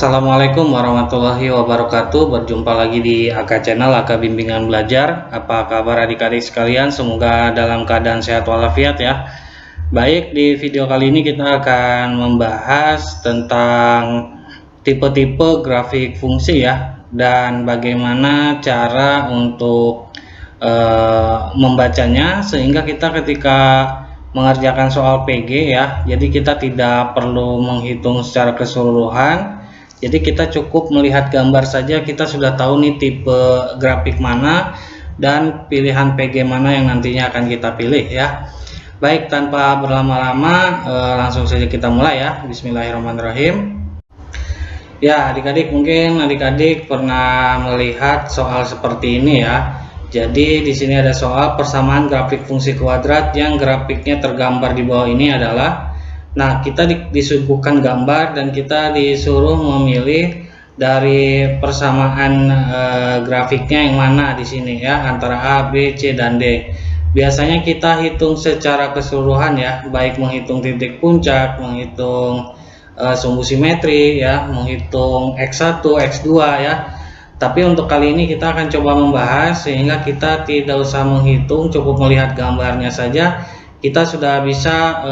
Assalamualaikum warahmatullahi wabarakatuh. Berjumpa lagi di AK Channel, AK Bimbingan Belajar. Apa kabar adik-adik sekalian? Semoga dalam keadaan sehat walafiat ya. Baik, di video kali ini kita akan membahas tentang tipe-tipe grafik fungsi ya, dan bagaimana cara untuk membacanya sehingga kita ketika mengerjakan soal PG ya, jadi kita tidak perlu menghitung secara keseluruhan. Jadi kita cukup melihat gambar saja, kita sudah tahu nih tipe grafik mana dan pilihan PG mana yang nantinya akan kita pilih ya. Baik, tanpa berlama-lama langsung saja kita mulai ya. Bismillahirrahmanirrahim. Ya, adik-adik, mungkin adik-adik pernah melihat soal seperti ini ya. Jadi di sini ada soal persamaan grafik fungsi kuadrat yang grafiknya tergambar di bawah ini adalah, nah kita disuguhkan gambar dan kita disuruh memilih dari persamaan grafiknya yang mana di sini ya, antara A, B, C, dan D. Biasanya kita hitung secara keseluruhan ya, baik menghitung titik puncak, menghitung sumbu simetri ya, menghitung X1, X2 ya. Tapi untuk kali ini kita akan coba membahas sehingga kita tidak usah menghitung, cukup melihat gambarnya saja kita sudah bisa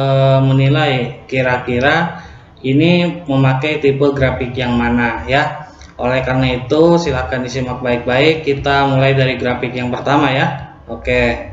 menilai kira-kira ini memakai tipe grafik yang mana ya. Oleh karena itu silahkan disimak baik-baik. Kita mulai dari grafik yang pertama ya. Oke.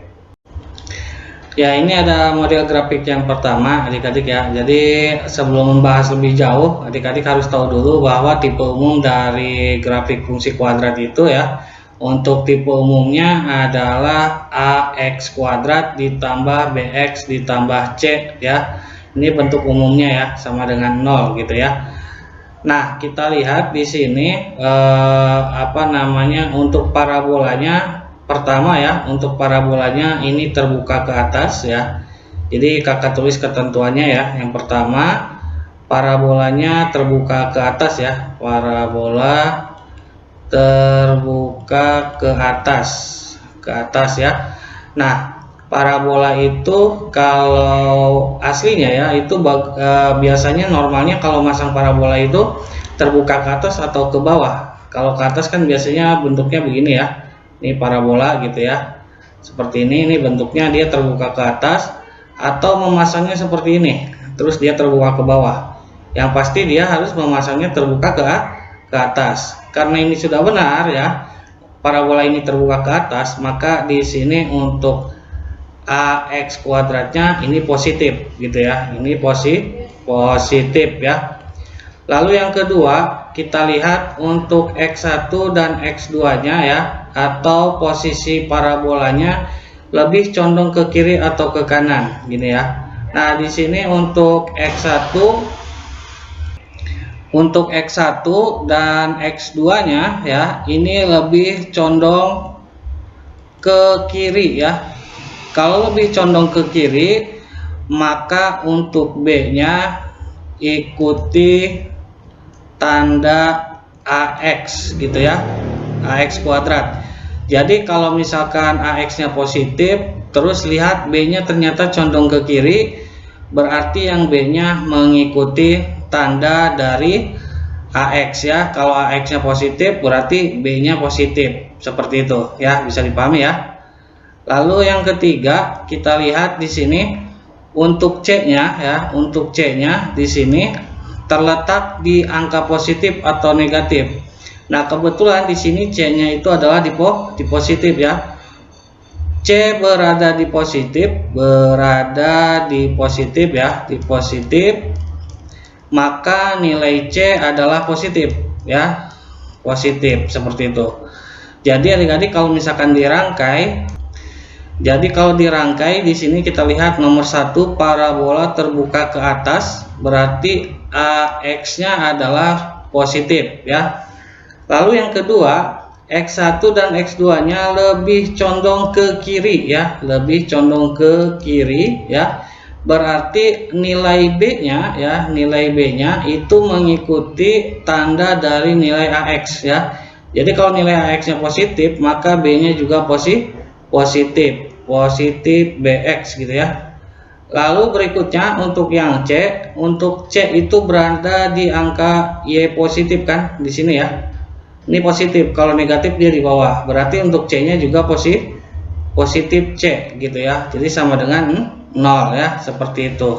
Ya, ini ada model grafik yang pertama adik-adik ya. Jadi sebelum membahas lebih jauh, adik-adik harus tahu dulu bahwa tipe umum dari grafik fungsi kuadrat itu ya, untuk tipe umumnya adalah AX kuadrat ditambah BX ditambah C ya. Ini bentuk umumnya ya, sama dengan 0 gitu ya. Nah, kita lihat di sini untuk parabolanya. Pertama ya, untuk parabolanya ini terbuka ke atas ya. Jadi kakak tulis ketentuannya ya. Yang pertama, parabolanya terbuka ke atas ya. Parabola terbuka ke atas ya. Nah, parabola itu kalau aslinya ya itu biasanya normalnya kalau masang parabola itu terbuka ke atas atau ke bawah. Kalau ke atas kan biasanya bentuknya begini ya. Ini parabola gitu ya, seperti ini bentuknya dia terbuka ke atas, atau memasangnya seperti ini terus dia terbuka ke bawah. Yang pasti dia harus memasangnya terbuka ke atas. Karena ini sudah benar ya, parabola ini terbuka ke atas, maka di sini untuk AX kuadratnya ini positif gitu ya, ini positif ya. Lalu yang kedua, kita lihat untuk X1 dan X2 nya ya, atau posisi parabolanya lebih condong ke kiri atau ke kanan gini ya. Nah, di sini untuk X1 dan X2 nya ya, ini lebih condong ke kiri ya. Kalau lebih condong ke kiri, maka untuk B nya ikuti tanda AX gitu ya, AX kuadrat. Jadi kalau misalkan AX nya positif, terus lihat B nya ternyata condong ke kiri, berarti yang B nya mengikuti tanda dari AX ya. Kalau AX nya positif berarti B nya positif, seperti itu ya, bisa dipahami ya. Lalu yang ketiga, kita lihat di sini untuk C nya ya, untuk C nya di sini terletak di angka positif atau negatif. Nah, kebetulan di sini C-nya itu adalah di positif ya. C berada di positif, ya, di positif, maka nilai C adalah positif ya. Positif seperti itu. Jadi adik-adik kalau misalkan dirangkai, di sini kita lihat nomor 1 parabola terbuka ke atas, berarti AX-nya adalah positif ya. Lalu yang kedua, X1 dan X2-nya lebih condong ke kiri ya, lebih condong ke kiri ya. Berarti nilai B-nya ya, nilai B-nya itu mengikuti tanda dari nilai AX ya. Jadi kalau nilai AX-nya positif, maka B-nya juga positif BX gitu ya. Lalu berikutnya untuk yang C, untuk C itu berada di angka Y positif kan di sini ya. Ini positif, kalau negatif dia di bawah. Berarti untuk C-nya juga positif C gitu ya. Jadi sama dengan 0 ya, seperti itu.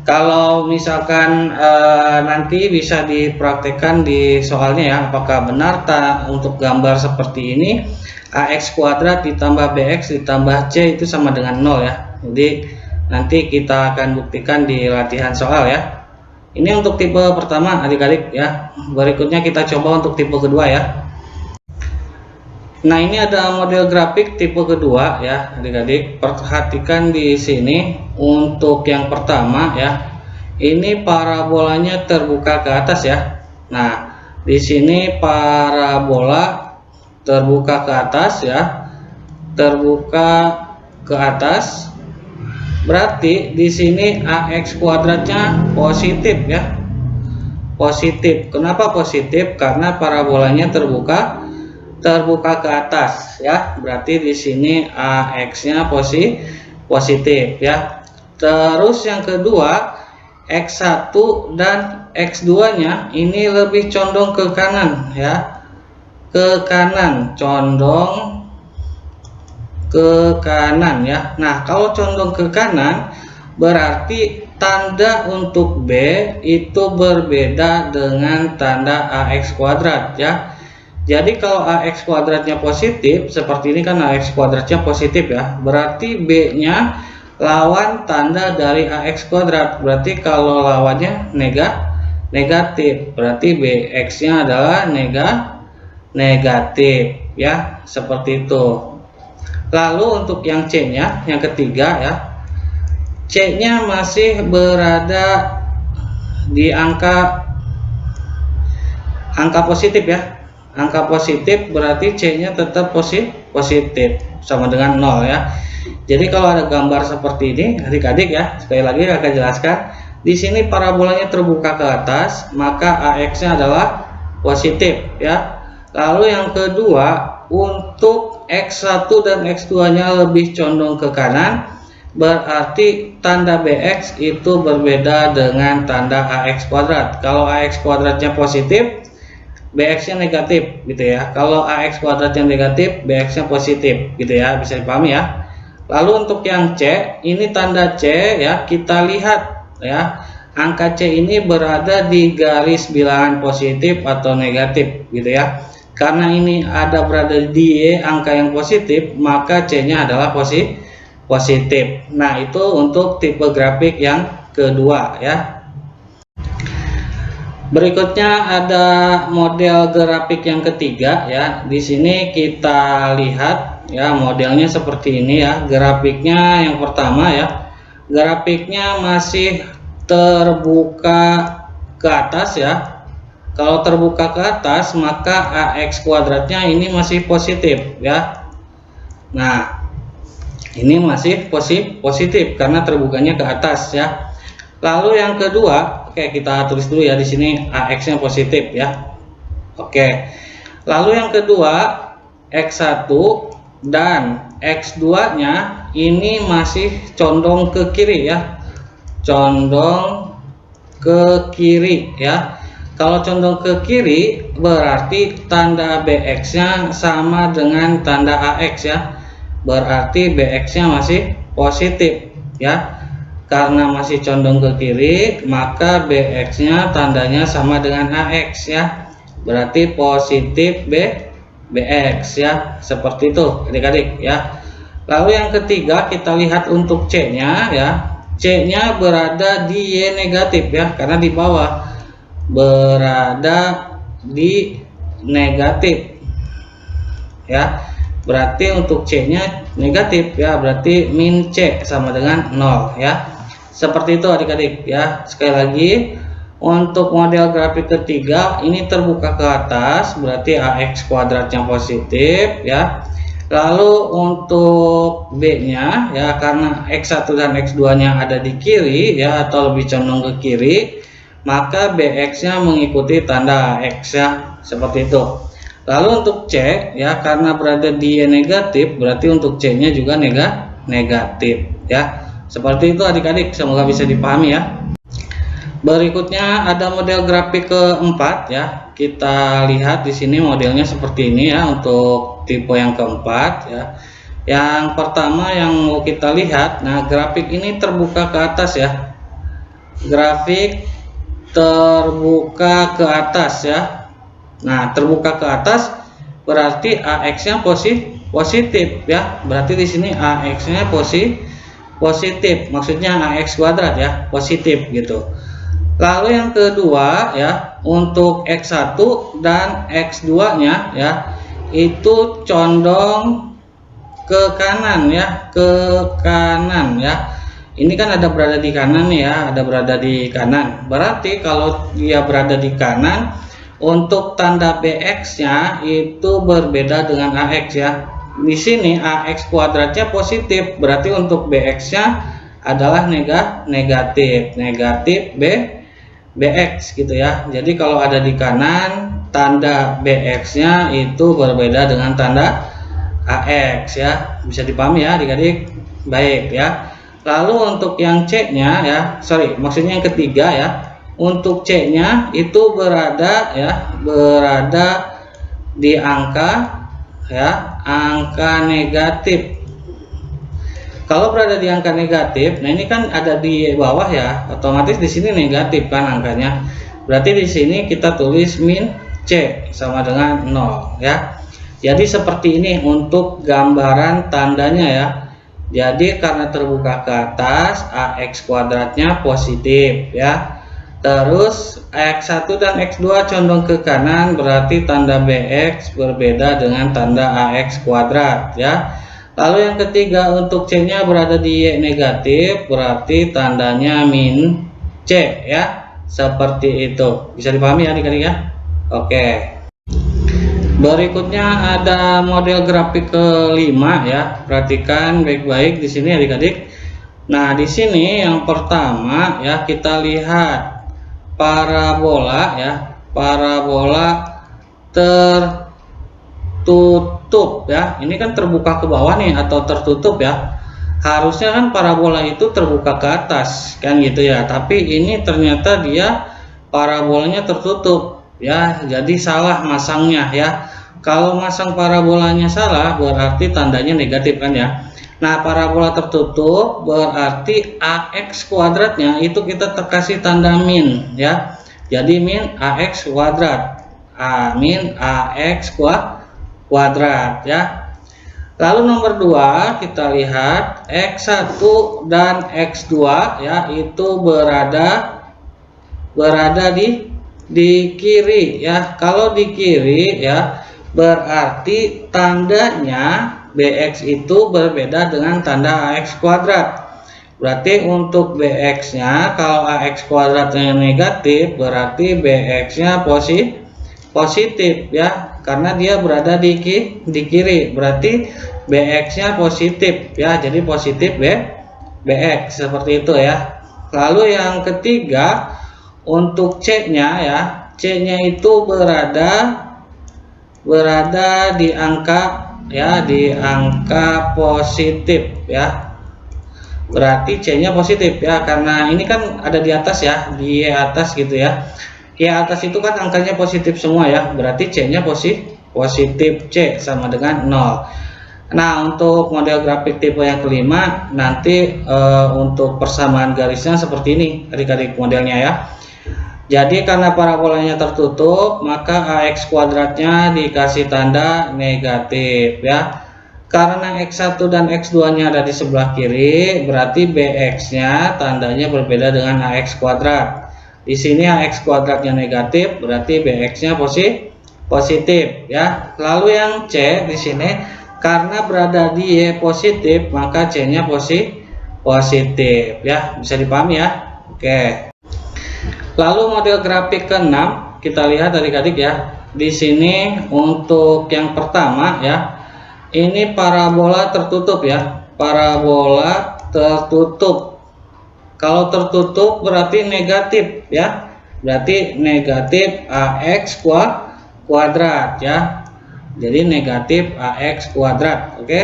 Kalau misalkan nanti bisa dipraktekkan di soalnya ya, apakah benar untuk gambar seperti ini AX kuadrat ditambah BX ditambah C itu sama dengan 0 ya. Jadi nanti kita akan buktikan di latihan soal ya. Ini untuk tipe pertama adik-adik ya. Berikutnya kita coba untuk tipe kedua ya. Nah, ini ada model grafik tipe kedua ya adik-adik. Perhatikan di sini untuk yang pertama ya. Ini parabolanya terbuka ke atas ya. Nah, di sini parabola terbuka ke atas ya. Terbuka ke atas. Berarti di sini AX kuadratnya positif ya. Positif. Kenapa positif? Karena parabolanya terbuka ke atas ya. Berarti di sini AX-nya positif ya. Terus yang kedua, X1 dan X2-nya ini lebih condong ke kanan ya. Ke kanan, condong ke kanan ya. Nah, kalau condong ke kanan berarti tanda untuk B itu berbeda dengan tanda AX kuadrat ya. Jadi kalau AX kuadratnya positif seperti ini kan, AX kuadratnya positif ya, berarti B-nya lawan tanda dari AX kuadrat. Berarti kalau lawannya negatif, berarti BX-nya adalah negatif ya, seperti itu. Lalu untuk yang C-nya, yang ketiga ya, C-nya masih berada di angka positif ya. Angka positif berarti C-nya tetap positif sama dengan 0 ya. Jadi kalau ada gambar seperti ini adik-adik ya, sekali lagi akan jelaskan. Di sini parabolanya terbuka ke atas, maka AX-nya adalah positif ya. Lalu yang kedua, untuk X1 dan X2-nya lebih condong ke kanan, berarti tanda BX itu berbeda dengan tanda AX kuadrat. Kalau AX kuadratnya positif, BX-nya negatif gitu ya. Kalau AX kuadratnya negatif, BX-nya positif gitu ya, bisa dipahami ya. Lalu untuk yang C, ini tanda C ya, kita lihat ya, angka C ini berada di garis bilangan positif atau negatif gitu ya. Karena ini ada berada di Y, angka yang positif, maka C-nya adalah positif. Nah, itu untuk tipe grafik yang kedua ya. Berikutnya ada model grafik yang ketiga ya. Di sini kita lihat ya, modelnya seperti ini ya. Grafiknya yang pertama ya. Grafiknya masih terbuka ke atas ya. Kalau terbuka ke atas, maka AX kuadratnya ini masih positif ya. Nah, ini masih positif karena terbukanya ke atas ya. Lalu yang kedua, oke, kita tulis dulu ya di sini AX-nya positif ya. Oke. Lalu yang kedua, X1 dan X2-nya ini masih condong ke kiri ya. Condong ke kiri ya. Kalau condong ke kiri berarti tanda BX-nya sama dengan tanda AX ya. Berarti BX-nya masih positif ya. Karena masih condong ke kiri, maka BX-nya tandanya sama dengan AX ya. Berarti positif BX ya. Seperti itu adik-adik ya. Lalu yang ketiga kita lihat untuk C-nya ya. C-nya berada di Y negatif ya, karena di bawah. Berada di negatif ya, berarti untuk C-nya negatif ya, berarti min C sama dengan 0 ya. Seperti itu adik-adik ya. Sekali lagi, untuk model grafik ketiga ini terbuka ke atas, berarti AX kuadratnya positif ya. Lalu untuk B-nya ya, karena X1 dan X2-nya ada di kiri ya, atau lebih condong ke kiri, maka BX-nya mengikuti tanda X ya, seperti itu. Lalu untuk C ya, karena berada di Y negatif, berarti untuk C-nya juga negatif ya, Seperti itu adik-adik, semoga bisa dipahami ya. Berikutnya ada model grafik keempat ya. Kita lihat di sini modelnya seperti ini ya untuk tipe yang keempat ya. Yang pertama yang mau kita lihat, nah grafik ini terbuka ke atas ya. Grafik terbuka ke atas ya. Nah, terbuka ke atas berarti AX-nya positif ya. Berarti di sini AX-nya positif. Maksudnya AX kuadrat ya, positif gitu. Lalu yang kedua ya, untuk X1 dan X2-nya ya, itu condong ke kanan ya, ke kanan ya. Ini kan ada berada di kanan nih ya, ada berada di kanan. Berarti kalau dia berada di kanan, untuk tanda BX-nya itu berbeda dengan AX ya. Di sini AX kuadratnya positif, berarti untuk BX-nya adalah negatif BX gitu ya. Jadi kalau ada di kanan, tanda BX-nya itu berbeda dengan tanda AX ya. Bisa dipahami ya adik-adik? Baik ya. Lalu untuk yang C-nya ya, maksudnya yang ketiga ya. Untuk C-nya itu berada di angka ya, angka negatif. Kalau berada di angka negatif, nah ini kan ada di bawah ya, otomatis di sini negatif kan angkanya. Berarti di sini kita tulis min C sama dengan 0 ya. Jadi seperti ini untuk gambaran tandanya ya. Jadi karena terbuka ke atas, AX kuadratnya positif ya. Terus X1 dan X2 condong ke kanan, berarti tanda BX berbeda dengan tanda AX kuadrat ya. Lalu yang ketiga untuk C-nya berada di Y negatif, berarti tandanya min C ya. Seperti itu. Bisa dipahami ya adik-adik ya? Oke. Berikutnya ada model grafik kelima ya. Perhatikan baik-baik di sini adik-adik. Nah, di sini yang pertama ya, kita lihat parabola ya. Parabola tertutup ya. Ini kan terbuka ke bawah nih atau tertutup ya. Harusnya kan parabola itu terbuka ke atas kan gitu ya. Tapi ini ternyata dia parabolanya tertutup ya. Jadi salah masangnya ya. Kalau masang parabolanya salah berarti tandanya negatif kan ya. Nah, parabola tertutup berarti AX kuadratnya itu kita kasih tanda min ya. Jadi min AX kuadrat. Min AX kuadrat ya. Lalu nomor 2 kita lihat X1 dan X2 ya, itu berada di kiri ya. Kalau di kiri ya berarti tandanya BX itu berbeda dengan tanda AX kuadrat. Berarti untuk BX-nya kalau AX kuadratnya negatif berarti BX-nya positif ya, karena dia berada di kiri. Berarti BX-nya positif ya, jadi positif BX seperti itu ya. Lalu yang ketiga untuk C-nya ya, C-nya itu berada di angka ya, di angka positif ya. Berarti C-nya positif ya, karena ini kan ada di atas ya, di atas gitu ya. Di atas itu kan angkanya positif semua ya, berarti C-nya positif C sama dengan 0. Nah, untuk model grafik tipe yang kelima nanti untuk persamaan garisnya seperti ini adik-adik modelnya ya. Jadi karena parabolanya tertutup, maka AX kuadratnya dikasih tanda negatif ya. Karena X1 dan X2 nya ada di sebelah kiri, berarti BX-nya tandanya berbeda dengan AX kuadrat. Di sini AX kuadratnya negatif, berarti BX-nya positif ya. Lalu yang C di sini karena berada di Y positif, maka C-nya positif ya. Bisa dipahami ya? Oke. Lalu model grafik ke-6 kita lihat adik-adik ya. Di sini untuk yang pertama ya, ini parabola tertutup ya. Parabola tertutup. Kalau tertutup berarti negatif ya. Berarti negatif AX kuadrat ya. Jadi negatif AX kuadrat, oke.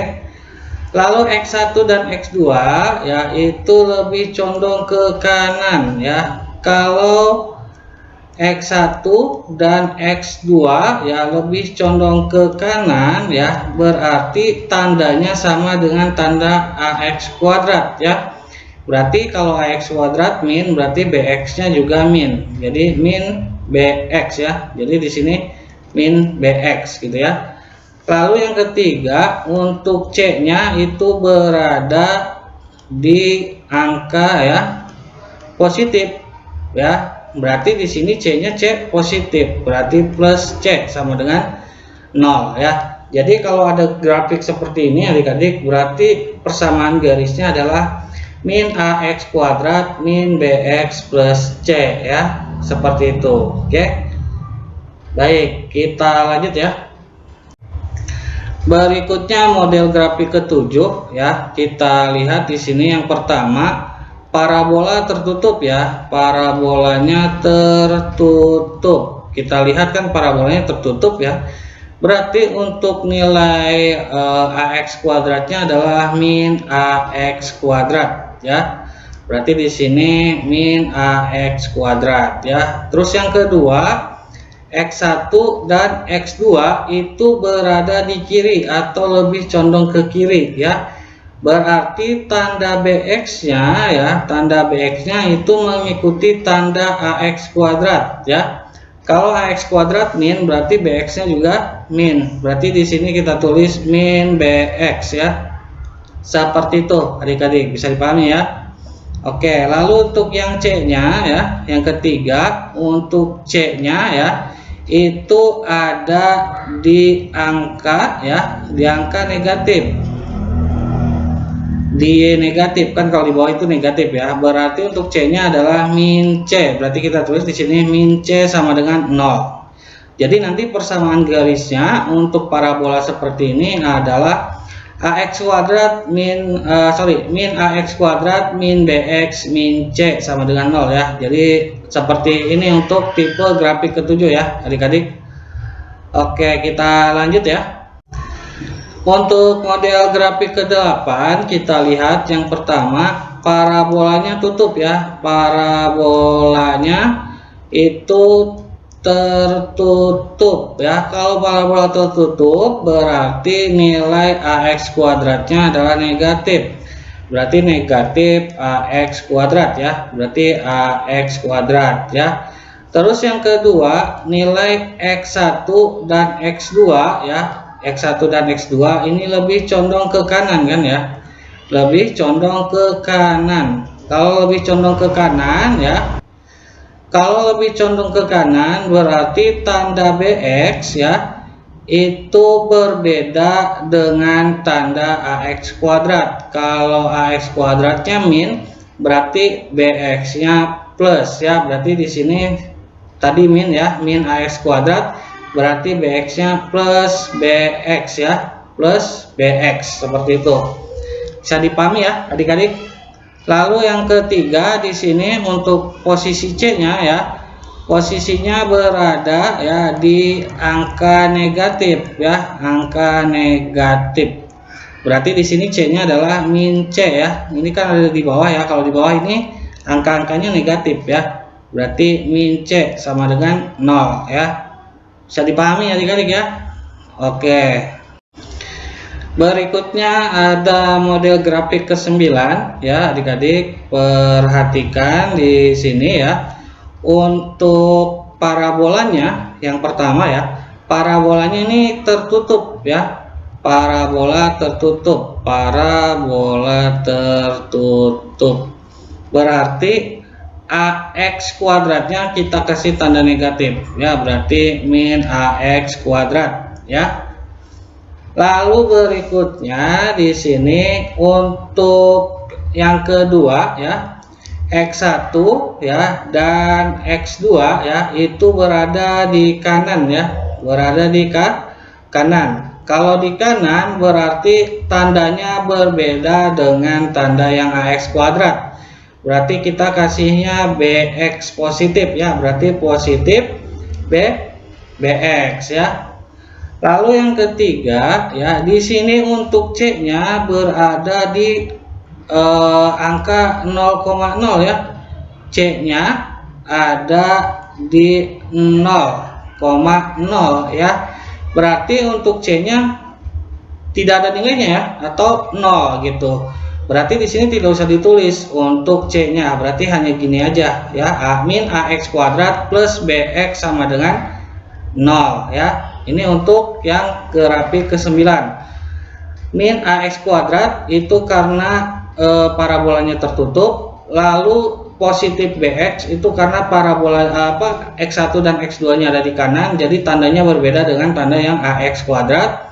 Lalu X1 dan X2 ya itu lebih condong ke kanan ya. Kalau X1 dan X2 ya lebih condong ke kanan ya, berarti tandanya sama dengan tanda AX kuadrat ya. Berarti kalau AX kuadrat min, berarti BX-nya juga min. Jadi min BX ya. Jadi di sini min BX gitu ya. Lalu yang ketiga, untuk C-nya itu berada di angka ya positif ya. Berarti di sini C-nya C positif, berarti plus C sama dengan 0 ya. Jadi kalau ada grafik seperti ini adik-adik, berarti persamaan garisnya adalah min AX kuadrat min BX plus C ya. Seperti itu. Oke. Baik, kita lanjut ya. Berikutnya model grafik ketujuh ya. Kita lihat di sini yang pertama, parabola tertutup ya. Parabolanya tertutup. Kita lihat kan parabolanya tertutup ya. Berarti untuk nilai AX kuadratnya adalah min AX kuadrat ya. Berarti di sini min AX kuadrat ya. Terus yang kedua, X1 dan X2 itu berada di kiri atau lebih condong ke kiri ya. Berarti tanda BX-nya ya, tanda BX-nya itu mengikuti tanda AX kuadrat ya. Kalau AX kuadrat min, berarti BX-nya juga min. Berarti di sini kita tulis min BX ya. Seperti itu adik-adik, bisa dipahami ya. Oke, lalu untuk yang C-nya ya, yang ketiga, untuk C-nya ya itu ada di angka ya, di angka negatif. Di negatif kan, kalau di bawah itu negatif ya. Berarti untuk C-nya adalah min C. Berarti kita tulis di sini min C sama dengan 0. Jadi nanti persamaan garisnya untuk parabola seperti ini adalah AX kuadrat min AX kuadrat min BX min C sama dengan 0 ya. Jadi seperti ini untuk tipe grafik ketujuh ya adik-adik. Oke, kita lanjut ya. Untuk model grafik ke-8 kita lihat yang pertama, parabolanya tutup ya. Parabolanya itu tertutup ya. Kalau parabola tertutup berarti nilai AX kuadratnya adalah negatif. Berarti negatif AX kuadrat ya. Berarti AX kuadrat ya. Terus yang kedua, nilai X1 dan X2 ya. X1 dan X2 ini lebih condong ke kanan kan ya. Lebih condong ke kanan. Kalau lebih condong ke kanan ya, kalau lebih condong ke kanan berarti tanda BX ya itu berbeda dengan tanda AX kuadrat. Kalau AX kuadratnya min, berarti BX-nya plus ya. Berarti di sini tadi min ya, min AX kuadrat, berarti BX-nya plus BX ya, plus BX seperti itu. Bisa dipahami ya adik-adik? Lalu yang ketiga di sini untuk posisi C-nya ya, posisinya berada ya di angka negatif ya, angka negatif. Berarti di sini C-nya adalah min C ya. Ini kan ada di bawah ya. Kalau di bawah ini angka-angkanya negatif ya. Berarti min C sama dengan 0 ya. Bisa dipahami adik-adik ya. Oke. Berikutnya ada model grafik ke-9 ya adik-adik, perhatikan di sini ya. Untuk parabolanya yang pertama ya, parabolanya ini tertutup ya. Parabola tertutup, parabola tertutup. Berarti AX kuadratnya kita kasih tanda negatif ya, berarti min AX kuadrat ya. Lalu berikutnya di sini untuk yang kedua ya, X1 ya dan X2 ya itu berada di kanan ya, berada di kanan. Kalau di kanan berarti tandanya berbeda dengan tanda yang AX kuadrat. Berarti kita kasihnya BX positif ya, berarti positif BX ya. Lalu yang ketiga ya, di sini untuk C-nya berada di angka 0,0 ya. C-nya ada di 0,0 ya. Berarti untuk C-nya tidak ada nilainya ya, atau 0 gitu. Berarti di sini tidak usah ditulis untuk C-nya, berarti hanya gini aja ya, min AX kuadrat plus BX sama dengan 0 ya. Ini untuk yang grafik ke-9. Min AX kuadrat itu karena parabolanya tertutup, lalu positif BX itu karena parabola X1 dan X2-nya ada di kanan, jadi tandanya berbeda dengan tanda yang AX kuadrat.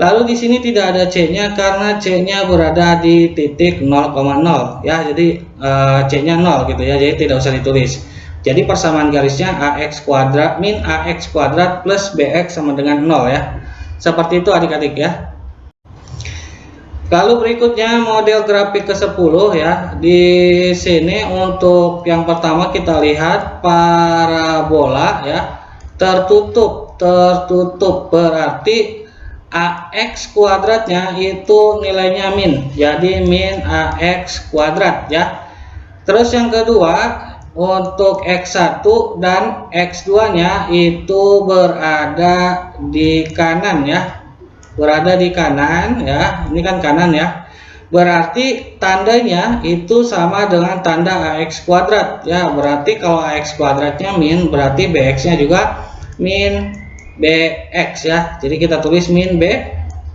Lalu di sini tidak ada C-nya karena C-nya berada di titik 0,0 ya, jadi C-nya 0 gitu ya, jadi tidak usah ditulis. Jadi persamaan garisnya AX kuadrat min AX kuadrat plus BX sama dengan 0 ya. Seperti itu adik-adik ya. Lalu berikutnya model grafik ke-10 ya. Di sini untuk yang pertama kita lihat parabola ya. Tertutup berarti AX kuadratnya itu nilainya min. Jadi min AX kuadrat ya. Terus yang kedua, untuk X1 dan X2 nya itu berada di kanan ya, berada di kanan ya, ini kan kanan ya, berarti tandanya itu sama dengan tanda AX kuadrat ya. Berarti kalau AX kuadratnya min, berarti BX nya juga min BX ya, jadi kita tulis min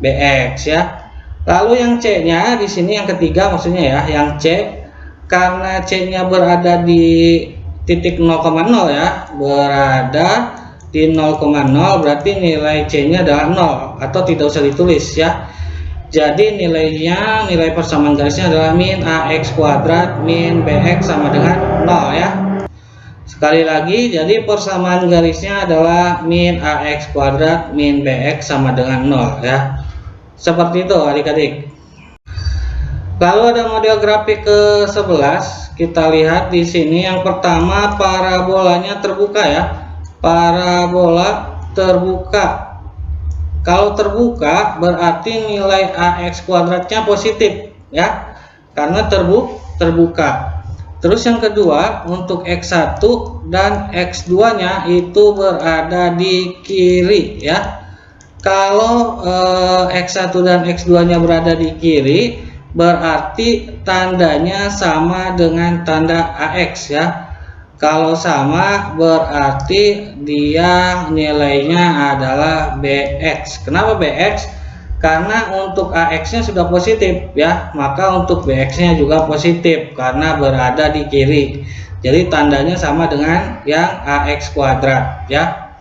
BX ya. Lalu yang C nya di sini yang ketiga maksudnya ya, yang C karena C-nya berada di titik 0,0 ya, berada di 0,0, berarti nilai C-nya adalah 0 atau tidak usah ditulis ya. Jadi nilainya, nilai persamaan garisnya adalah min AX kuadrat min BX sama dengan 0 ya. Sekali lagi, jadi persamaan garisnya adalah min AX kuadrat min BX sama dengan 0 ya. Seperti itu adik-adik. Lalu ada model grafik ke-11, kita lihat di sini yang pertama parabolanya terbuka ya. Parabola terbuka. Kalau terbuka berarti nilai AX kuadratnya positif ya, karena terbuka. Terus yang kedua untuk X1 dan X2-nya itu berada di kiri ya. Kalau X1 dan X2-nya berada di kiri, berarti tandanya sama dengan tanda AX ya. Kalau sama berarti dia nilainya adalah BX. Kenapa BX? Karena untuk AX nya sudah positif ya, maka untuk BX nya juga positif karena berada di kiri. Jadi tandanya sama dengan yang AX kuadrat ya.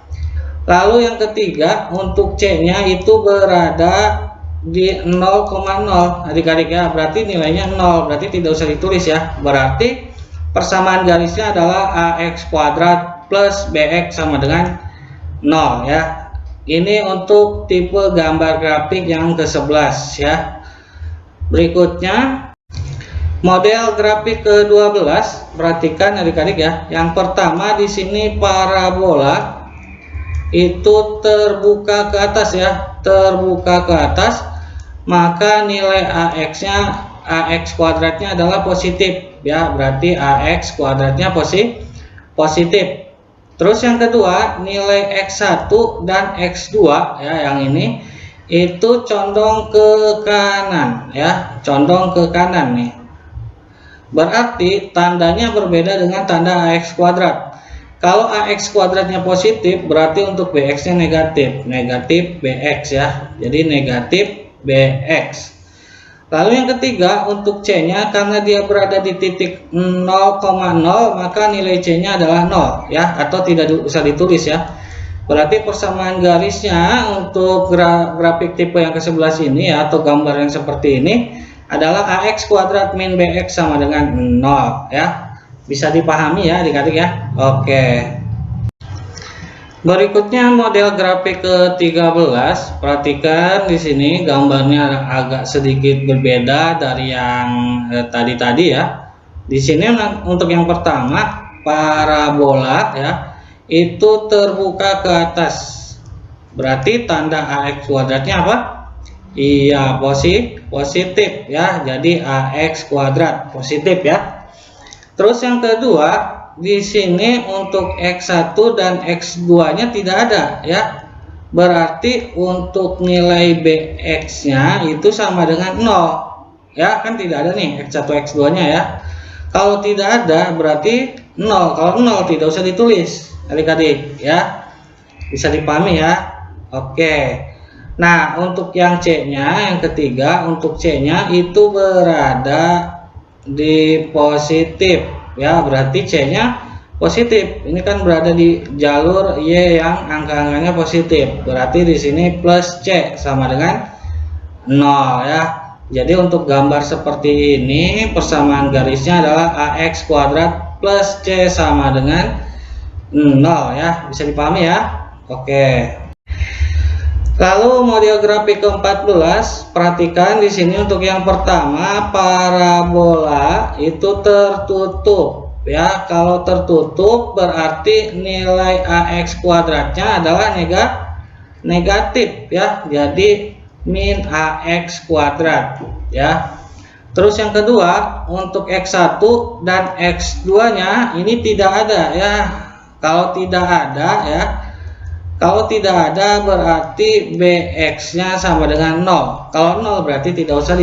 Lalu yang ketiga untuk C nya itu berada di 0,0 adik-adik ya, berarti nilainya 0, berarti tidak usah ditulis ya. Berarti persamaan garisnya adalah AX kuadrat plus BX sama dengan 0 ya. Ini untuk tipe gambar grafik yang ke-11 ya. Berikutnya model grafik ke-12, perhatikan adik-adik ya. Yang pertama di sini parabola itu terbuka ke atas ya, terbuka ke atas, maka nilai AX-nya, AX kuadratnya adalah positif ya, berarti AX kuadratnya positif. Terus yang kedua nilai X1 dan X2 ya, yang ini itu condong ke kanan ya, condong ke kanan nih, berarti tandanya berbeda dengan tanda AX kuadrat. Kalau AX kuadratnya positif berarti untuk BX nya negatif BX ya, jadi negatif BX. Lalu yang ketiga untuk C nya karena dia berada di titik 0,0 maka nilai C nya adalah 0 ya, atau tidak usah ditulis ya. Berarti persamaan garisnya untuk grafik tipe yang ke-11 ini ya, atau gambar yang seperti ini adalah AX kuadrat min BX sama dengan 0 ya. Bisa dipahami ya adik-adik ya. Oke. Berikutnya model grafik ke-13. Perhatikan di sini gambarnya agak sedikit berbeda dari yang tadi ya. Di sini untuk yang pertama parabola ya, itu terbuka ke atas. berarti tanda AX kuadratnya apa? Iya, positif ya. Jadi AX kuadrat positif ya. Terus yang kedua, di sini untuk X1 dan X2-nya tidak ada ya. Berarti untuk nilai BX-nya itu sama dengan 0. Ya, kan tidak ada nih X1 X2-nya ya. Kalau tidak ada berarti 0. Kalau 0 tidak usah ditulis adik-adik ya. Bisa dipahami ya. Oke. Nah, untuk yang C-nya, yang ketiga, untuk C-nya itu berada di positif ya, berarti C-nya positif. Ini kan berada di jalur Y yang angka-angkanya positif. Berarti di sini plus C sama dengan 0 ya. Jadi untuk gambar seperti ini, persamaan garisnya adalah AX kuadrat plus C sama dengan 0 ya. Bisa dipahami ya? Oke. Lalu model grafik ke-14, perhatikan di sini untuk yang pertama parabola itu tertutup ya. Kalau tertutup berarti nilai AX kuadratnya adalah negatif ya. Jadi min AX kuadrat ya. Terus yang kedua untuk X1 dan X2-nya ini tidak ada ya. Kalau tidak ada ya, kalau tidak ada berarti BX-nya sama dengan 0. Kalau 0 berarti tidak usah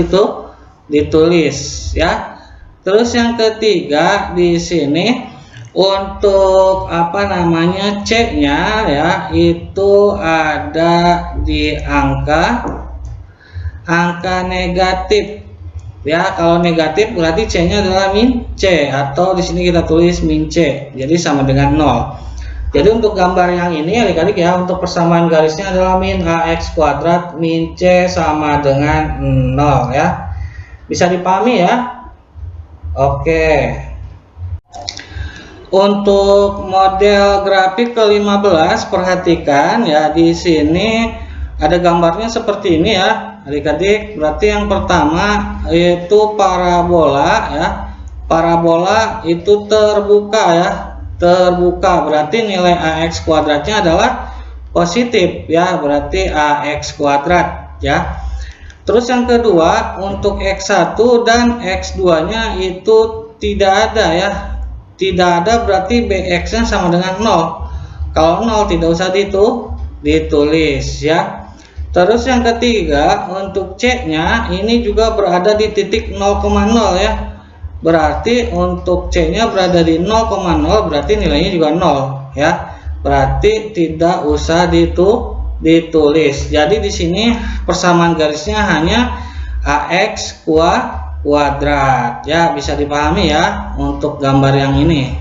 ditulis ya. Terus yang ketiga di sini untuk apa namanya C-nya ya, itu ada di angka negatif. Ya, kalau negatif berarti C-nya adalah min C, atau di sini kita tulis min C. Jadi sama dengan 0. Jadi untuk gambar yang ini adik-adik ya, untuk persamaan garisnya adalah min AX kuadrat min C sama dengan 0 ya. Bisa dipahami ya? Oke. Untuk model grafik ke-15, perhatikan ya, di sini ada gambarnya seperti ini ya adik-adik. Berarti yang pertama itu parabola ya. Parabola itu terbuka ya. Terbuka berarti nilai AX kuadratnya adalah positif ya, berarti AX kuadrat ya. Terus yang kedua untuk X1 dan X2 nya itu tidak ada ya, tidak ada berarti BX nya sama dengan 0. Kalau 0 tidak usah ditulis ya. Terus yang ketiga untuk C nya ini juga berada di titik 0,0 ya. Berarti untuk C-nya berada di 0,0, berarti nilainya juga 0 ya. Berarti tidak usah ditulis. Jadi di sini persamaan garisnya hanya AX kuadrat ya. Bisa dipahami ya untuk gambar yang ini.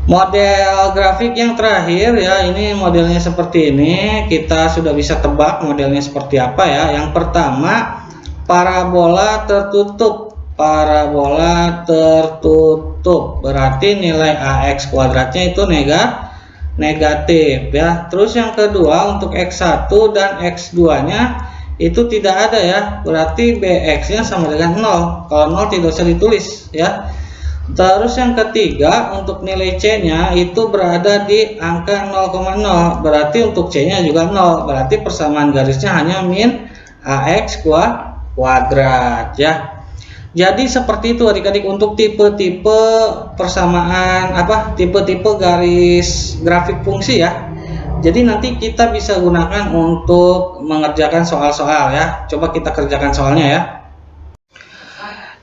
Model grafik yang terakhir ya, ini modelnya seperti ini. Kita sudah bisa tebak modelnya seperti apa ya. Yang pertama parabola tertutup. Parabola tertutup berarti nilai AX kuadratnya itu negatif ya. Terus yang kedua untuk X1 dan X2 nya itu tidak ada ya, berarti BX nya sama dengan 0. Kalau 0 tidak usah ditulis ya. Terus yang ketiga untuk nilai C nya itu berada di angka 0,0, berarti untuk C nya juga 0, berarti persamaan garisnya hanya min AX kuadrat ya. Jadi seperti itu adik-adik untuk tipe-tipe persamaan tipe-tipe garis grafik fungsi ya. Jadi nanti kita bisa gunakan untuk mengerjakan soal-soal ya. Coba kita kerjakan soalnya ya.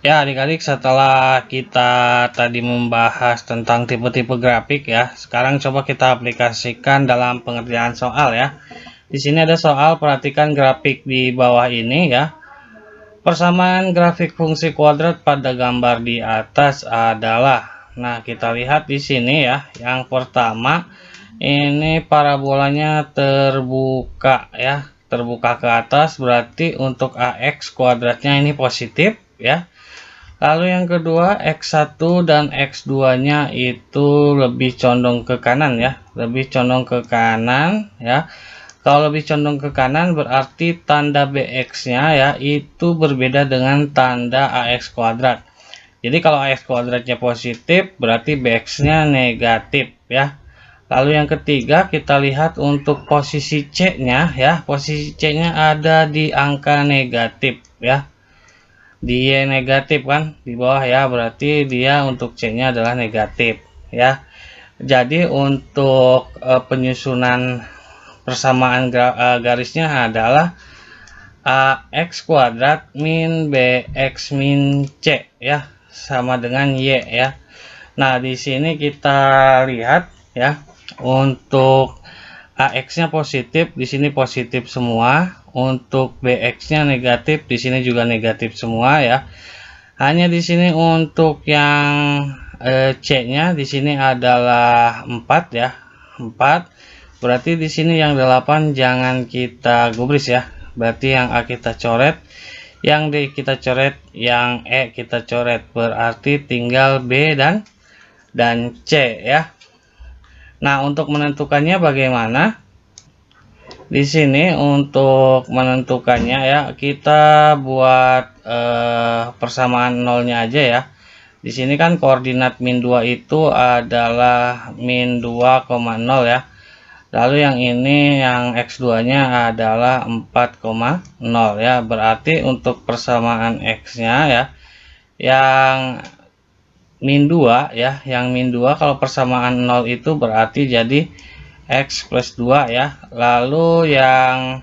Ya adik-adik, setelah kita tadi membahas tentang tipe-tipe grafik ya, sekarang coba kita aplikasikan dalam pengerjaan soal ya. Di sini ada soal, perhatikan grafik di bawah ini ya. Persamaan grafik fungsi kuadrat pada gambar di atas adalah, nah kita lihat di sini ya. Yang pertama ini parabolanya terbuka ya, terbuka ke atas, berarti untuk AX kuadratnya ini positif ya. Lalu yang kedua X1 dan X2 nya itu lebih condong ke kanan ya, lebih condong ke kanan ya. Kalau lebih condong ke kanan berarti tanda BX-nya ya itu berbeda dengan tanda AX kuadrat. Jadi kalau AX kuadratnya positif berarti BX-nya negatif ya. Lalu yang ketiga kita lihat untuk posisi C-nya ya. Posisi C-nya ada di angka negatif ya. Di Y negatif kan di bawah ya, berarti dia untuk C-nya adalah negatif ya. Jadi untuk penyusunan persamaan garisnya adalah AX kuadrat min BX min C ya, sama dengan Y ya. Nah, di sini kita lihat ya, untuk AX-nya positif, di sini positif semua. Untuk BX-nya negatif, di sini juga negatif semua ya. Hanya di sini untuk yang C-nya di sini adalah 4 ya. 4. Berarti di sini yang 8 jangan kita gubris ya. Berarti yang A kita coret, yang D kita coret, yang E kita coret. Berarti tinggal B dan C ya. Nah, untuk menentukannya bagaimana? Di sini untuk menentukannya ya, kita buat persamaan nolnya aja ya. Di sini kan koordinat min 2 itu adalah min 2,0 ya. Lalu yang ini yang X2 nya adalah 4,0 ya. Berarti untuk persamaan X-nya ya, yang min 2 ya, yang min 2 kalau persamaan 0 itu berarti jadi X plus 2 ya. Lalu yang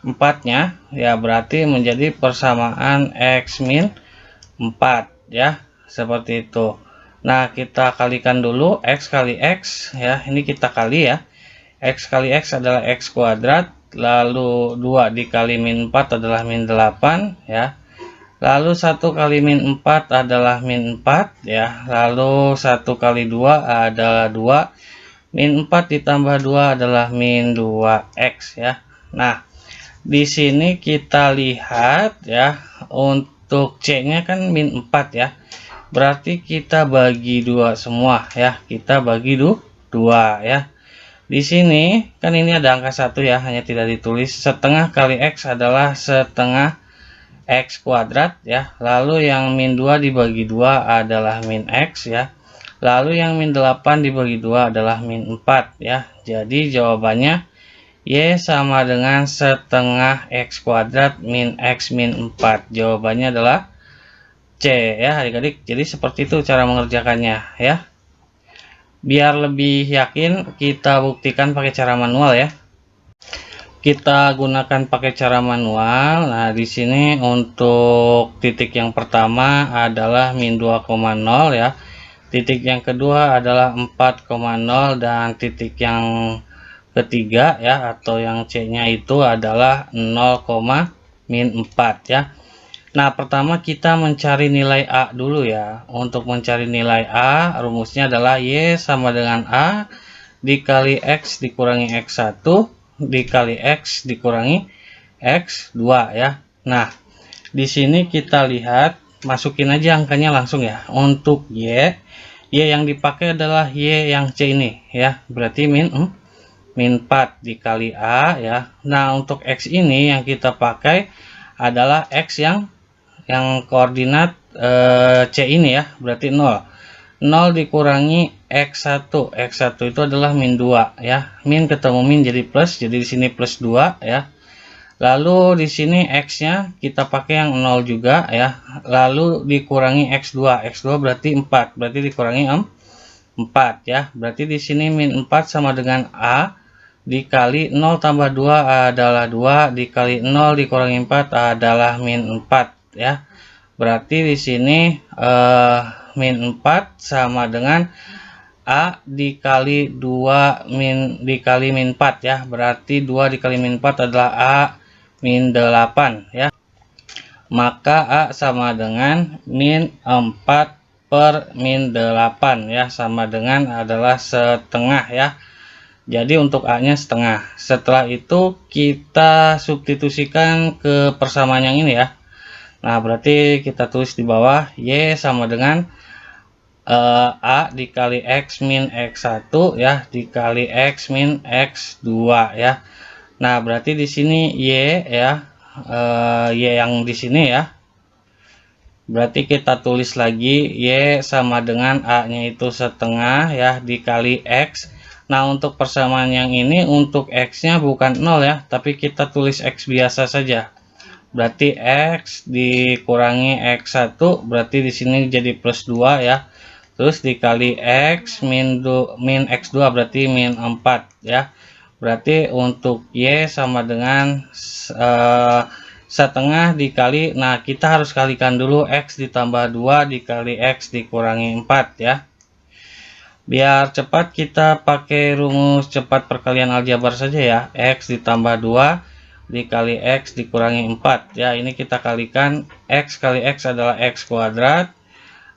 4 nya ya berarti menjadi persamaan X min 4 ya, seperti itu. Nah, kita kalikan dulu X kali X ya, ini kita kali ya. X kali X adalah X kuadrat, lalu 2 dikali min 4 adalah min 8 ya. Lalu 1 kali min 4 adalah min 4 ya. Lalu 1 kali 2 adalah 2. Min 4 ditambah 2 adalah min 2X ya. Nah, di sini kita lihat ya, untuk C-nya kan min 4 ya. Berarti kita bagi 2 semua ya. Kita bagi 2 ya. Di sini kan ini ada angka 1 ya, hanya tidak ditulis. Setengah kali X adalah setengah X kuadrat ya. Lalu yang min 2 dibagi 2 adalah min X ya. Lalu yang min 8 dibagi 2 adalah min 4 ya. Jadi jawabannya Y sama dengan setengah X kuadrat min X min 4. Jawabannya adalah C ya adik-adik. Jadi seperti itu cara mengerjakannya ya. Biar lebih yakin kita buktikan pakai cara manual ya. Kita gunakan pakai cara manual. Nah, di sini untuk titik yang pertama adalah min 2,0 ya. Titik yang kedua adalah 4,0 dan titik yang ketiga ya, atau yang C-nya itu adalah 0, min 4 ya. Nah, pertama kita mencari nilai A dulu ya. Untuk mencari nilai A, rumusnya adalah Y sama dengan A dikali X dikurangi X1 dikali X dikurangi X2 ya. Nah, di sini kita lihat, masukin aja angkanya langsung ya. Untuk Y yang dipakai adalah Y yang C ini ya. Berarti min 4 dikali A ya. Nah, untuk X ini yang kita pakai adalah X yang koordinat C ini ya. Berarti 0. 0 dikurangi X1. X1 itu adalah min 2 ya. Min ketemu min jadi plus. Jadi di sini plus 2 ya. Lalu di sini X-nya kita pakai yang 0 juga ya. Lalu dikurangi X2. X2 berarti 4. Berarti dikurangi 4 ya. Berarti di sini min 4 sama dengan A dikali 0 tambah 2 adalah 2 dikali 0 dikurangi 4 adalah min 4 ya. Berarti di sini min 4 sama dengan A dikali 2 dikali min 4 ya. Berarti 2 dikali min 4 adalah A min 8 ya. Maka A sama dengan min 4 per min 8 ya, sama dengan adalah setengah ya. Jadi untuk A nya setengah. Setelah itu kita substitusikan ke persamaan yang ini ya. Nah, berarti kita tulis di bawah Y sama dengan A dikali X min X1 ya dikali X min X2 ya. Nah, berarti di sini Y ya, Y yang di sini ya. Berarti kita tulis lagi Y sama dengan A nya itu setengah ya dikali X. Nah, untuk persamaan yang ini untuk X-nya bukan 0 ya, tapi kita tulis X biasa saja. Berarti X dikurangi X1, berarti di sini jadi plus 2 ya. Terus dikali X min X2 berarti min 4 ya. Berarti untuk Y sama dengan setengah dikali, nah kita harus kalikan dulu X ditambah 2 dikali X dikurangi 4 ya. Biar cepat kita pakai rumus cepat perkalian aljabar saja ya. X ditambah 2 dikali X dikurangi 4 ya. Ini kita kalikan, X kali X adalah X kuadrat,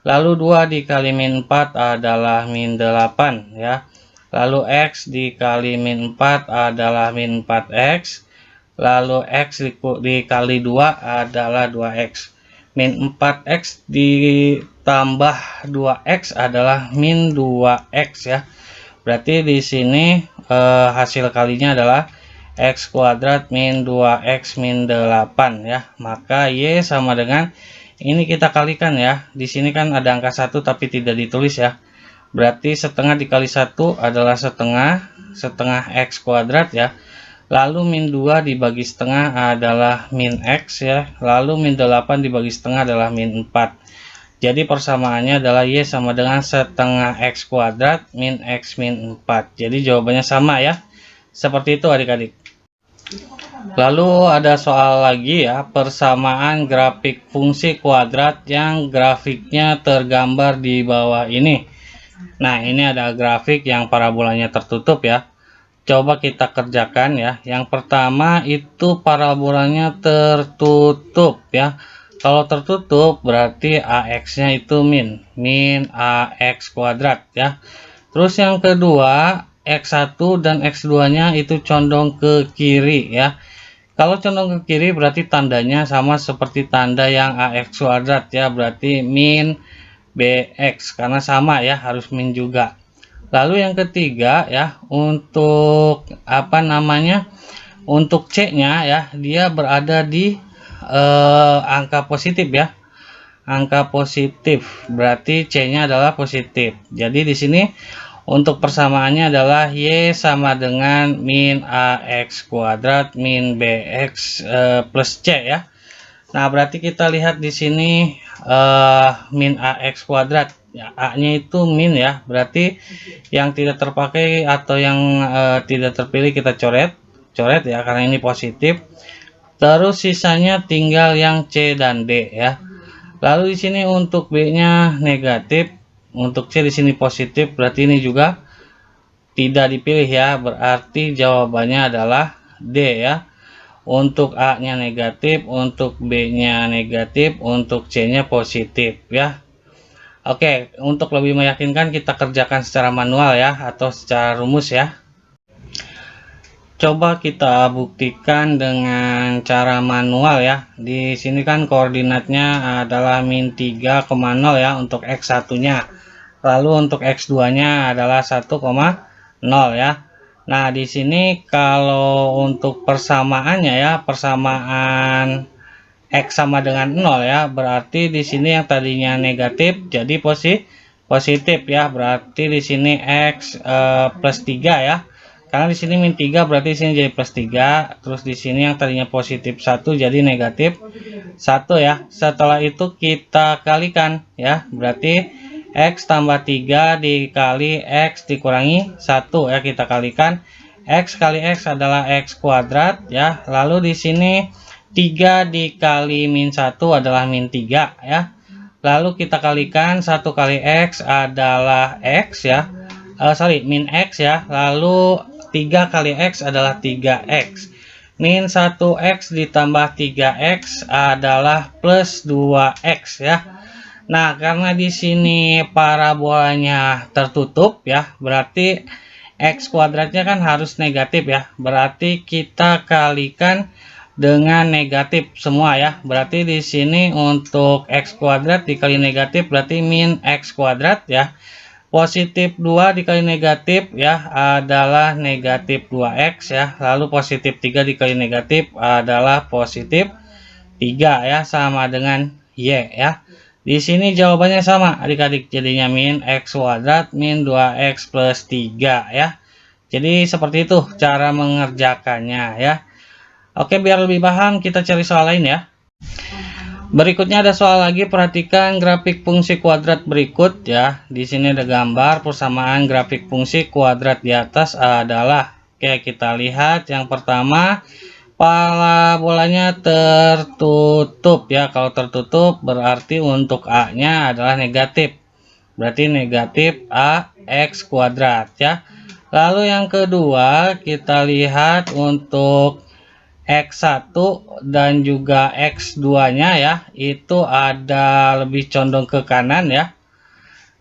lalu 2 dikali min 4 adalah min 8 ya. Lalu X dikali min 4 adalah min 4X, lalu X dikali 2 adalah 2X. Min 4X ditambah 2X adalah min 2X ya. Berarti di sini hasil kalinya adalah X kuadrat min 2X min 8 ya. Maka Y sama dengan, ini kita kalikan ya. Di sini kan ada angka 1 tapi tidak ditulis ya. Berarti setengah dikali 1 adalah setengah X kuadrat ya. Lalu min 2 dibagi setengah adalah min X ya. Lalu min 8 dibagi setengah adalah min 4. Jadi persamaannya adalah Y sama dengan setengah X kuadrat min X min 4. Jadi jawabannya sama ya. Seperti itu adik-adik. Lalu ada soal lagi ya. Persamaan grafik fungsi kuadrat yang grafiknya tergambar di bawah ini. Nah, ini ada grafik yang parabolanya tertutup ya. Coba kita kerjakan ya. Yang pertama itu parabolanya tertutup ya. Kalau tertutup berarti AX-nya itu min AX kuadrat ya. Terus yang kedua, X1 dan X2-nya itu condong ke kiri ya. Kalau condong ke kiri berarti tandanya sama seperti tanda yang AX kuadrat ya. Berarti min BX karena sama ya, harus min juga. Lalu yang ketiga ya, untuk untuk C-nya ya, dia berada di angka positif ya. Angka positif berarti C-nya adalah positif. Jadi di sini untuk persamaannya adalah Y sama dengan min AX kuadrat min BX plus C ya. Nah, berarti kita lihat di sini min AX kuadrat. Ya, A-nya itu min ya, berarti yang tidak terpakai atau yang tidak terpilih kita coret ya, karena ini positif. Terus sisanya tinggal yang C dan D ya. Lalu di sini untuk B-nya negatif, untuk C di sini positif, berarti ini juga tidak dipilih ya, berarti jawabannya adalah D ya. Untuk A-nya negatif, untuk B-nya negatif, untuk C-nya positif ya. Oke, untuk lebih meyakinkan kita kerjakan secara manual ya, atau secara rumus ya. Coba kita buktikan dengan cara manual ya. Di sini kan koordinatnya adalah min 3,0 ya untuk X1-nya. Lalu untuk X2-nya adalah 1,0 ya. Nah, di sini kalau untuk persamaannya ya, persamaan X sama dengan 0 ya, berarti di sini yang tadinya negatif jadi positif ya, berarti di sini X plus 3 ya, karena di sini min 3 berarti di sini jadi plus 3, terus di sini yang tadinya positif 1 jadi negatif 1 ya. Setelah itu kita kalikan ya, berarti X tambah 3 dikali X dikurangi 1 ya, kita kalikan. X kali X adalah X kuadrat ya, lalu di sini 3 dikali min 1 adalah min 3 ya. Lalu kita kalikan 1 kali X adalah X ya. Min X ya. Lalu 3 kali X adalah 3X. Min 1X ditambah 3X adalah plus 2X ya. Nah, karena di sini parabolanya tertutup ya, berarti X kuadratnya kan harus negatif ya. Berarti kita kalikan dengan negatif semua ya. Berarti di sini untuk X kuadrat dikali negatif berarti min X kuadrat ya. Positif 2 dikali negatif ya adalah negatif 2X ya. Lalu positif 3 dikali negatif adalah positif 3 ya, sama dengan Y ya. Di sini jawabannya sama adik-adik, jadinya min X kuadrat min 2X plus 3 ya. Jadi seperti itu cara mengerjakannya ya. Oke, biar lebih paham kita cari soal lain ya. Berikutnya ada soal lagi, perhatikan grafik fungsi kuadrat berikut ya. Di sini ada gambar persamaan grafik fungsi kuadrat di atas adalah. Oke, kita lihat yang pertama, parabolanya tertutup ya. Kalau tertutup berarti untuk A-nya adalah negatif. Berarti negatif AX kuadrat ya. Lalu yang kedua, kita lihat untuk X1 dan juga X2-nya ya, itu ada lebih condong ke kanan ya.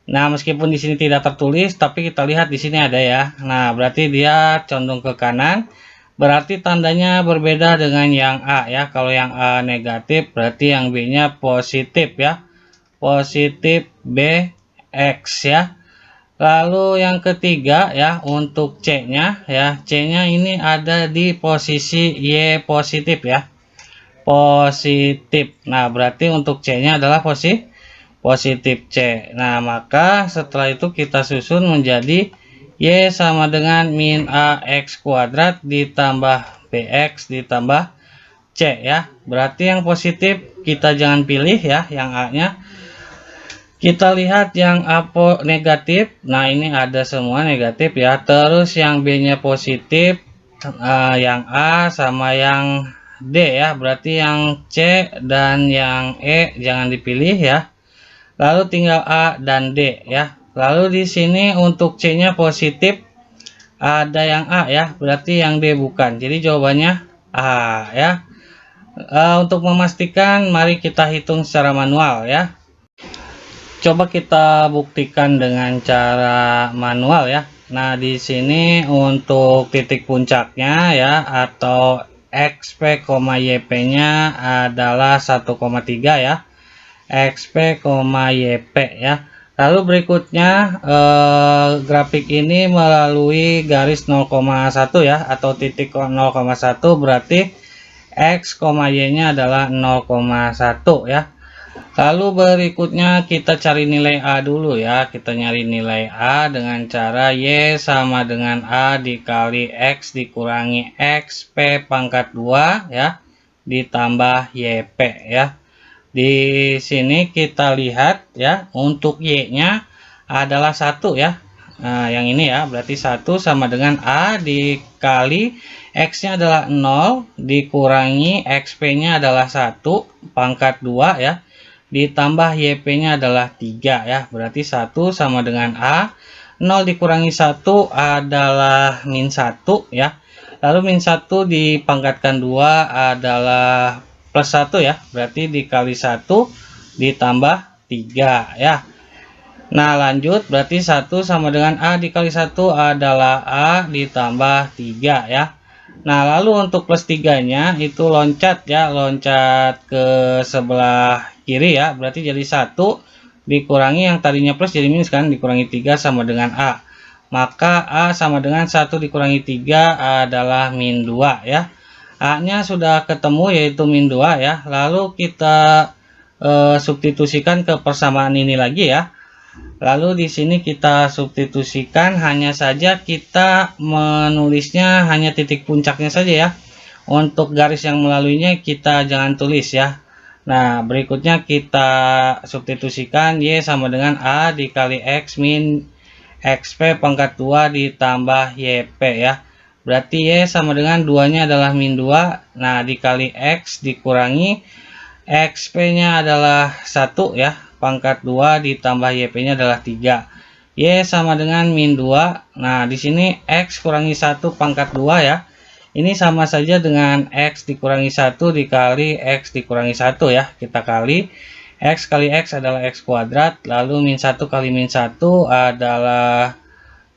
Nah, meskipun di sini tidak tertulis, tapi kita lihat di sini ada ya. Nah, berarti dia condong ke kanan. Berarti tandanya berbeda dengan yang A ya. Kalau yang A negatif, berarti yang B-nya positif ya. Positif BX ya. Lalu yang ketiga ya, untuk C-nya ya, C-nya ini ada di posisi Y positif ya. Positif. Nah, berarti untuk C-nya adalah positif C. Nah, maka setelah itu kita susun menjadi Y sama dengan min AX kuadrat ditambah BX ditambah C ya. Berarti yang positif kita jangan pilih ya, yang A-nya. Kita lihat yang A negatif. Nah, ini ada semua negatif ya. Terus yang B-nya positif, yang A sama yang D ya. Berarti yang C dan yang E jangan dipilih ya. Lalu tinggal A dan D ya. Lalu di sini untuk C-nya positif, ada yang A ya. Berarti yang D bukan. Jadi jawabannya A ya. Untuk memastikan, mari kita hitung secara manual ya. Coba kita buktikan dengan cara manual ya. Nah, di sini untuk titik puncaknya ya, atau XP, YP-nya adalah 1,3 ya. XP, YP ya. Lalu berikutnya grafik ini melalui garis 0,1 ya, atau titik 0,1, berarti X, Y-nya adalah 0,1 ya. Lalu berikutnya kita cari nilai A dulu ya. Kita nyari nilai A dengan cara Y sama dengan A dikali X dikurangi XP pangkat 2 ya, ditambah YP ya. Di sini kita lihat ya, untuk Y-nya adalah 1 ya. Nah, yang ini ya, berarti 1 sama dengan A dikali X-nya adalah 0 dikurangi XP-nya adalah 1 pangkat 2 ya, ditambah YP-nya adalah 3 ya. Berarti 1 sama dengan A. 0 dikurangi 1 adalah min 1 ya. Lalu min 1 dipangkatkan 2 adalah plus 1 ya. Berarti dikali 1 ditambah 3 ya. Nah, lanjut, berarti 1 sama dengan A dikali 1 adalah A ditambah 3 ya. Nah, lalu untuk plus 3-nya itu loncat ya, loncat ke sebelah kiri ya. Berarti jadi 1 dikurangi yang tadinya plus jadi minus kan, dikurangi 3 sama dengan A. Maka A sama dengan 1 dikurangi 3 adalah min 2 ya. A-nya sudah ketemu yaitu min 2 ya. Lalu kita substitusikan ke persamaan ini lagi ya. Lalu di sini kita substitusikan, hanya saja kita menulisnya hanya titik puncaknya saja ya. Untuk garis yang melaluinya kita jangan tulis ya. Nah, berikutnya kita substitusikan Y sama dengan A dikali X min XP pangkat 2 ditambah YP ya. Berarti Y sama dengan 2-nya adalah min 2. Nah, dikali X dikurangi XP-nya adalah 1 ya. Pangkat 2 ditambah YP-nya adalah 3. Y sama dengan min 2. Nah, di sini X kurangi 1 pangkat 2 ya. Ini sama saja dengan X dikurangi 1 dikali X dikurangi 1 ya. Kita kali. X kali X adalah X kuadrat. Lalu min 1 kali min 1 adalah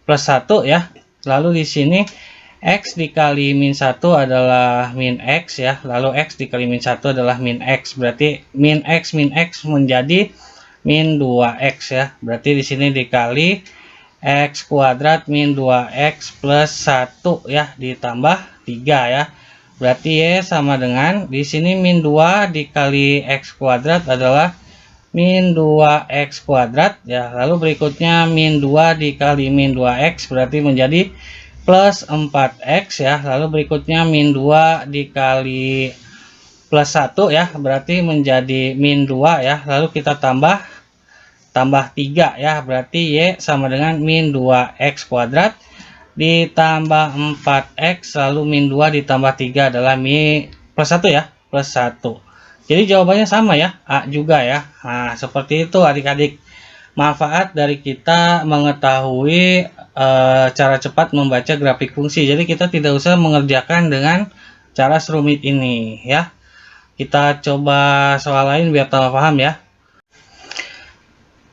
plus 1 ya. Lalu di sini X dikali min 1 adalah min X ya. Lalu X dikali min 1 adalah min X. Berarti min X menjadi min 2X ya. Berarti di sini dikali X kuadrat min 2X plus 1 ya, ditambah 3 ya. Berarti Y sama dengan, di sini min 2 dikali X kuadrat adalah min 2X kuadrat ya. Lalu berikutnya min 2 dikali min 2X berarti menjadi plus 4x ya, lalu berikutnya min 2 dikali plus 1 ya, berarti menjadi min 2 ya, lalu kita tambah 3 ya, berarti Y sama dengan min 2x kuadrat ditambah 4x lalu min 2 ditambah 3 adalah min plus 1 ya, plus 1. Jadi jawabannya sama ya, A juga ya. Nah, seperti itu adik-adik. Manfaat dari kita mengetahui cara cepat membaca grafik fungsi. Jadi kita tidak usah mengerjakan dengan cara serumit ini ya. Kita coba soal lain biar tambah paham ya.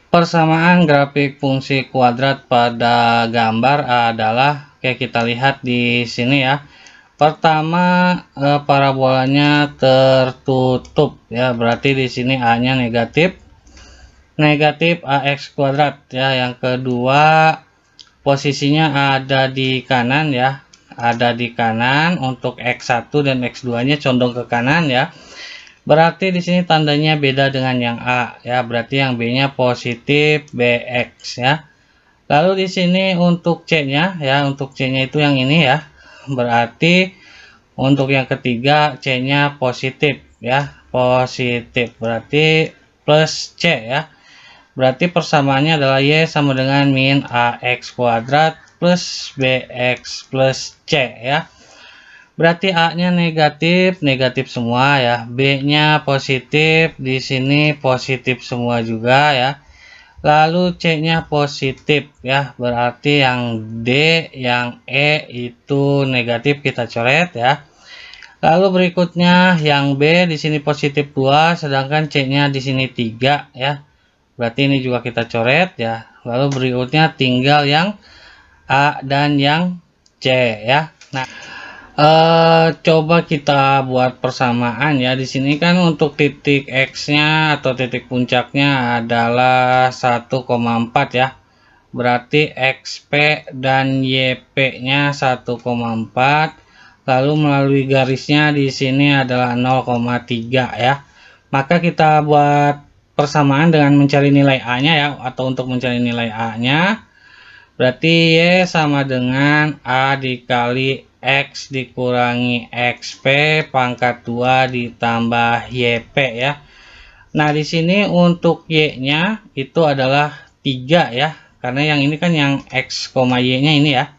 Persamaan grafik fungsi kuadrat pada gambar adalah kayak kita lihat di sini ya. Pertama, parabolanya tertutup ya, berarti di sini A-nya negatif AX kuadrat ya. Yang kedua, posisinya ada di kanan ya, ada di kanan untuk X1 dan X2 nya condong ke kanan ya. Berarti di sini tandanya beda dengan yang A ya, berarti yang B-nya positif BX ya. Lalu di sini untuk C-nya ya, untuk C-nya itu yang ini ya. Berarti untuk yang ketiga C-nya positif ya, positif. Berarti plus C ya. Berarti persamaannya adalah Y sama dengan min AX kuadrat plus BX plus C ya. Berarti A-nya negatif semua ya, B-nya positif, di sini positif semua juga ya. Lalu C-nya positif ya, berarti yang D, yang E itu negatif kita coret ya. Lalu berikutnya yang B di sini positif 2, sedangkan C-nya di sini 3 ya. Berarti ini juga kita coret ya. Lalu berikutnya tinggal yang A dan yang C ya. Nah, coba kita buat persamaan ya. Di sini kan untuk titik X-nya atau titik puncaknya adalah 1,4 ya. Berarti XP dan YP-nya 1,4. Lalu melalui garisnya di sini adalah 0,3 ya. Maka kita buat persamaan dengan mencari nilai A-nya ya, atau untuk mencari nilai A-nya. Berarti Y sama dengan A dikali X dikurangi XP pangkat 2 ditambah YP ya. Nah, di sini untuk Y-nya itu adalah 3 ya. Karena yang ini kan yang X, Y-nya ini ya.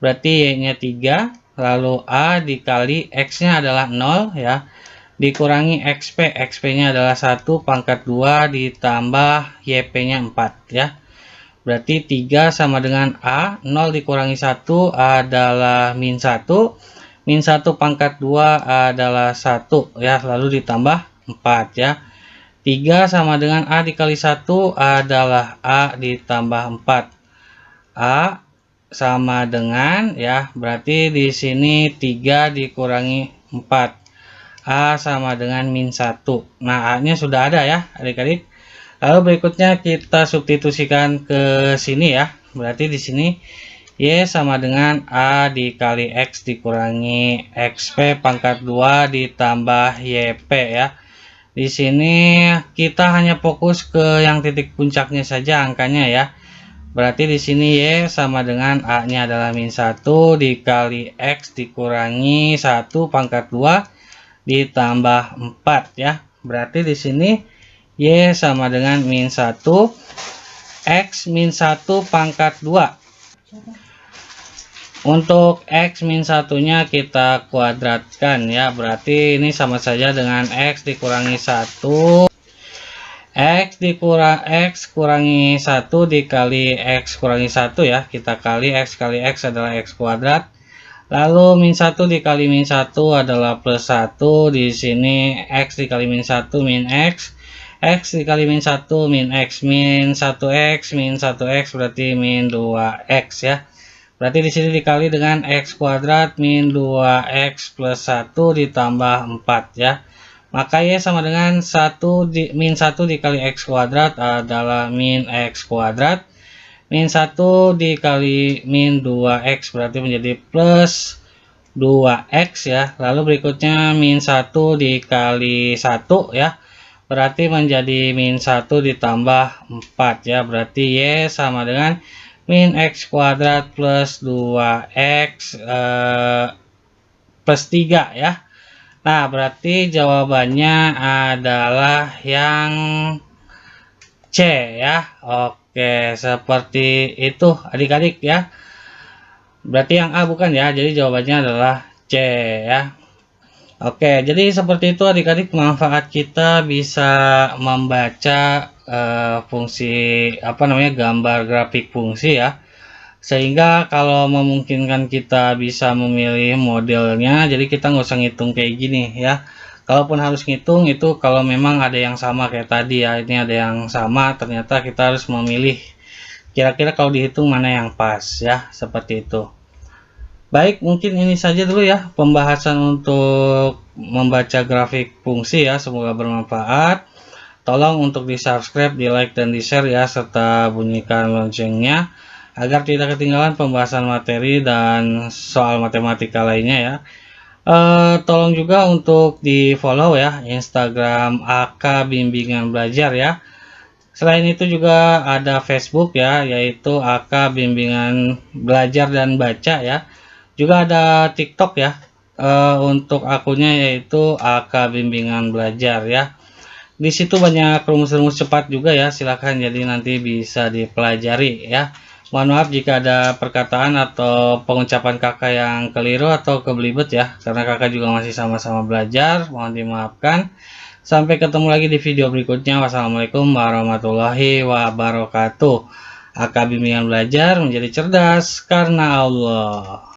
Berarti Y-nya 3, lalu A dikali X-nya adalah 0 ya. Dikurangi XP, XP-nya adalah 1 pangkat 2 ditambah YP-nya 4 ya. Berarti 3 sama dengan A, 0 dikurangi 1 adalah min 1. Min 1 pangkat 2 adalah 1 ya, lalu ditambah 4 ya. 3 sama dengan A dikali 1 adalah A ditambah 4. A sama dengan ya, berarti di sini 3 dikurangi 4. A sama dengan min 1. Nah, A-nya sudah ada ya adik-adik. Lalu berikutnya kita substitusikan ke sini ya. Berarti di sini Y sama dengan A dikali X dikurangi XP pangkat 2 ditambah YP ya. Di sini kita hanya fokus ke yang titik puncaknya saja angkanya ya. Berarti di sini Y sama dengan A-nya adalah min 1 dikali X dikurangi 1 pangkat 2 ditambah 4 ya. Berarti di sini Y sama dengan min 1 X min 1 pangkat 2. Untuk X min 1 nya kita kuadratkan ya. Berarti ini sama saja dengan X dikurangi 1. X kurangi 1 dikali X kurangi 1 ya. Kita kali X adalah X kuadrat. Lalu min 1 dikali min 1 adalah plus 1. Di sini X dikali min 1 min X. X dikali min 1 min X min 1X min 1X berarti min 2X ya. Berarti di sini dikali dengan X kuadrat min 2X plus 1 ditambah 4 ya. Maka Y sama dengan min 1 dikali X kuadrat adalah min X kuadrat. Min 1 dikali min 2X berarti menjadi plus 2X ya. Lalu berikutnya min 1 dikali 1 ya. Berarti menjadi min 1 ditambah 4 ya. Berarti Y sama dengan min X kuadrat plus 2X plus 3 ya. Nah, berarti jawabannya adalah yang C ya. Oke, seperti itu adik-adik ya. Berarti yang A bukan ya. Jadi jawabannya adalah C ya. Oke, jadi seperti itu adik-adik, manfaat kita bisa membaca fungsi apa namanya, gambar grafik fungsi ya. Sehingga kalau memungkinkan kita bisa memilih modelnya, jadi kita nggak usah ngitung kayak gini ya. Kalaupun harus ngitung itu kalau memang ada yang sama kayak tadi ya, ini ada yang sama, ternyata kita harus memilih kira-kira kalau dihitung mana yang pas ya, seperti itu. Baik, mungkin ini saja dulu ya pembahasan untuk membaca grafik fungsi ya, semoga bermanfaat. Tolong untuk di subscribe, di like, dan di share ya, serta bunyikan loncengnya agar tidak ketinggalan pembahasan materi dan soal matematika lainnya ya. Tolong juga untuk di follow ya Instagram AK Bimbingan Belajar ya. Selain itu juga ada Facebook ya, yaitu AK Bimbingan Belajar dan Baca ya. Juga ada TikTok ya, untuk akunnya yaitu AK Bimbingan Belajar ya. Di situ banyak rumus-rumus cepat juga ya, silahkan jadi nanti bisa dipelajari ya. Mohon maaf jika ada perkataan atau pengucapan kakak yang keliru atau kebelibet ya, karena kakak juga masih sama-sama belajar, mohon dimaafkan. Sampai ketemu lagi di video berikutnya. Wassalamualaikum warahmatullahi wabarakatuh. AK Bimbingan Belajar menjadi cerdas karena Allah.